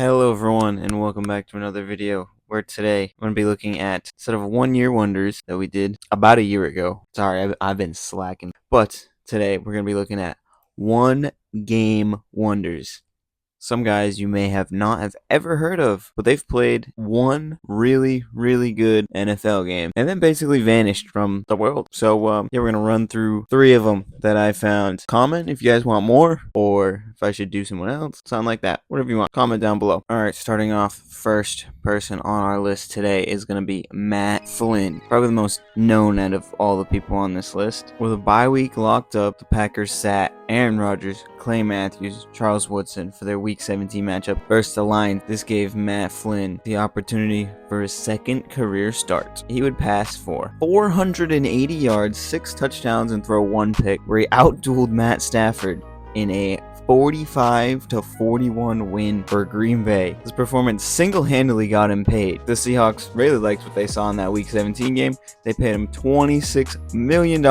Hello everyone and welcome back to another video where today I'm going to be looking at set of 1 year wonders that we did about a year ago. Sorry, I've been slacking. But today we're going to be looking at 1 game wonders. Some guys you may not have ever heard of, but they've played one really good NFL game and then basically vanished from the world. So yeah, we're gonna run through 3 of them that I found. Comment if you guys want more, or if I should do someone else, something like that. Whatever you want, comment down below. All right, starting off, first person on our list today is gonna be Matt Flynn, probably the most known out of all the people on this list. With a bye week locked up, the Packers sat Aaron Rodgers, Clay Matthews, Charles Woodson for their Week 17 matchup versus the Lions. This gave Matt Flynn the opportunity for his second career start. He would pass for 480 yards, 6 touchdowns, and throw 1 pick, where he outdueled Matt Stafford in a 45-41 win for Green Bay. This performance single-handedly got him paid. The Seahawks really liked what they saw in that Week 17 game. They paid him $26 million.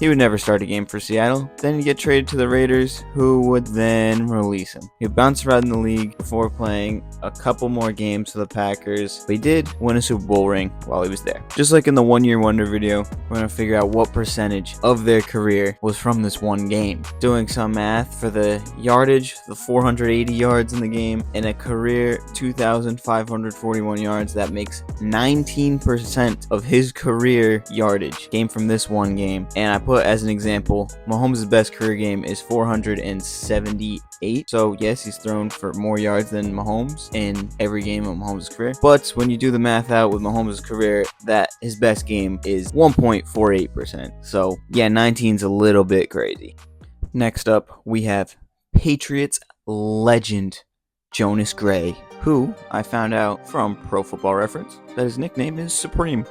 He would never start a game for Seattle. Then he'd get traded to the Raiders, who would then release him. He'd bounce around in the league before playing a couple more games for the Packers, but he did win a Super Bowl ring while he was there. Just like in the 1 year wonder video, we're going to figure out what percentage of their career was from this one game. Doing some math for the yardage, the 480 yards in the game, and a career 2,541 yards, that makes 19% of his career yardage came from this one game. And I put as an example, Mahomes' best career game is 478. So yes, he's thrown for more yards than Mahomes in every game of Mahomes' career. But when you do the math out with Mahomes' career, that his best game is 1.48%. So yeah, 19's a little bit crazy. Next up, we have Patriots legend Jonas Gray, who I found out from Pro Football Reference that his nickname is Supreme.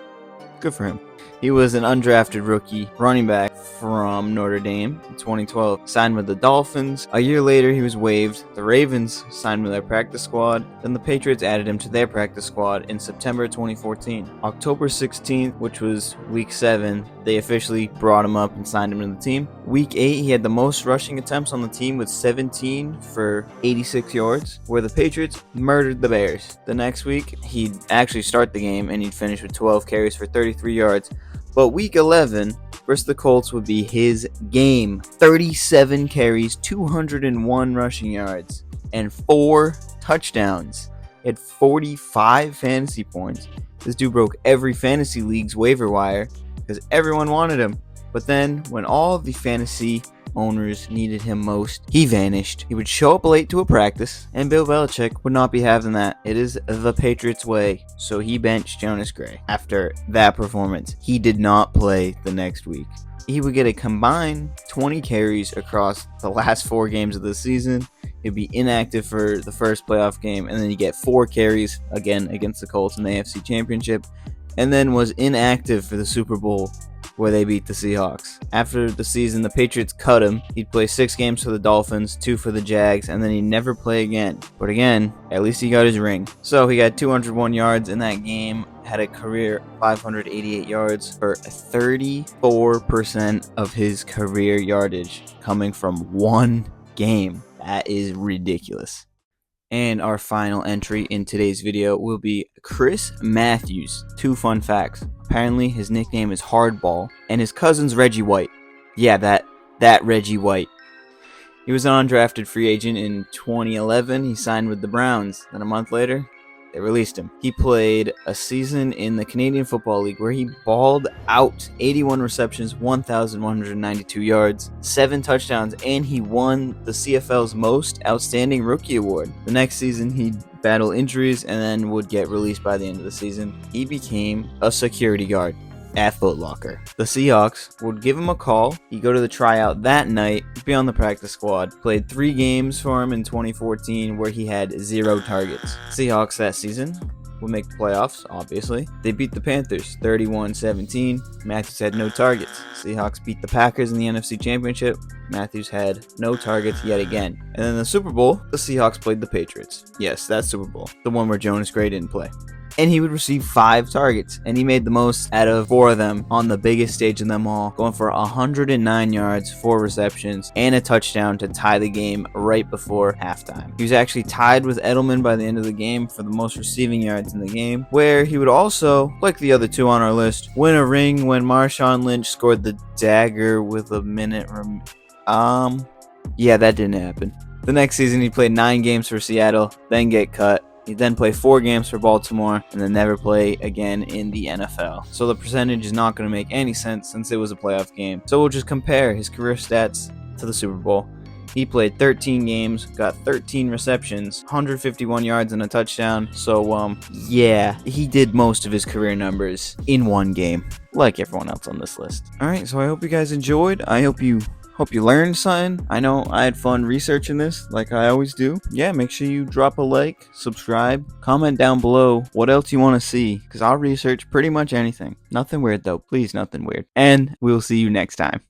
Good for him. He was an undrafted rookie running back from Notre Dame in 2012. Signed with the Dolphins. A year later, he was waived. The Ravens signed him to their practice squad. Then the Patriots added him to their practice squad in September 2014. October 16th, which was Week 7, they officially brought him up and signed him to the team. Week 8, he had the most rushing attempts on the team with 17 for 86 yards, where the Patriots murdered the Bears. The next week, he'd actually start the game and he'd finish with 12 carries for 33 yards. But Week 11 versus the Colts would be his game. 37 carries, 201 rushing yards, and 4 touchdowns. He had 45 fantasy points. This dude broke every fantasy league's waiver wire because everyone wanted him. But then, when all the fantasy owners needed him most, he vanished. He would show up late to a practice, and Bill Belichick would not be having that. It is the Patriots way, so he benched Jonas Gray. After that performance, he did not play the next week. He would get a combined 20 carries across the last 4 games of the season. He'd be inactive for the first playoff game, and then he'd get 4 carries again against the Colts in the AFC Championship, and then was inactive for the Super Bowl where they beat the Seahawks. After the season, the Patriots cut him. He'd play 6 games for the Dolphins, 2 for the Jags, and then he'd never play again. But again, at least he got his ring. So he got 201 yards in that game, had a career 588 yards for 34% of his career yardage coming from one game. That is ridiculous. And our final entry in today's video will be Chris Matthews. 2 fun facts. Apparently, his nickname is Hardball, and his cousin's Reggie White. Yeah, that Reggie White. He was an undrafted free agent in 2011. He signed with the Browns. Then a month later, they released him. He played a season in the Canadian Football League where he balled out. 81 receptions, 1,192 yards, 7 touchdowns, and he won the CFL's Most Outstanding Rookie Award. The next season, he'd battle injuries and then would get released by the end of the season. He became a security guard at Foot Locker. The Seahawks would give him a call. He'd go to the tryout that night, be on the practice squad. Played 3 games for him in 2014 where he had 0 targets. Seahawks that season would make the playoffs, obviously. They beat the Panthers 31-17. Matthews had no targets. Seahawks beat the Packers in the NFC Championship. Matthews had no targets yet again. And then the Super Bowl, the Seahawks played the Patriots. Yes, that Super Bowl. The one where Jonas Gray didn't play. and he would receive 5 targets, and he made the most out of 4 of them on the biggest stage of them all, going for 109 yards, 4 receptions, and a touchdown to tie the game right before halftime. He was actually tied with Edelman by the end of the game for the most receiving yards in the game, where he would also, like the other 2 on our list, win a ring when Marshawn Lynch scored the dagger with a minute yeah, that didn't happen. The next season, he played 9 games for Seattle, then get cut. He'd then play 4 games for Baltimore, and then never play again in the NFL. So the percentage is not going to make any sense since it was a playoff game. So we'll just compare his career stats to the Super Bowl. He played 13 games, got 13 receptions, 151 yards and a touchdown. So, yeah, he did most of his career numbers in 1 game, like everyone else on this list. Alright, so I hope you guys enjoyed. I hope you learned something. I know I had fun researching this, like I always do. Yeah, make sure you drop a like, subscribe, comment down below what else you want to see, because I'll research pretty much anything. Nothing weird though, please, nothing weird. And we'll see you next time.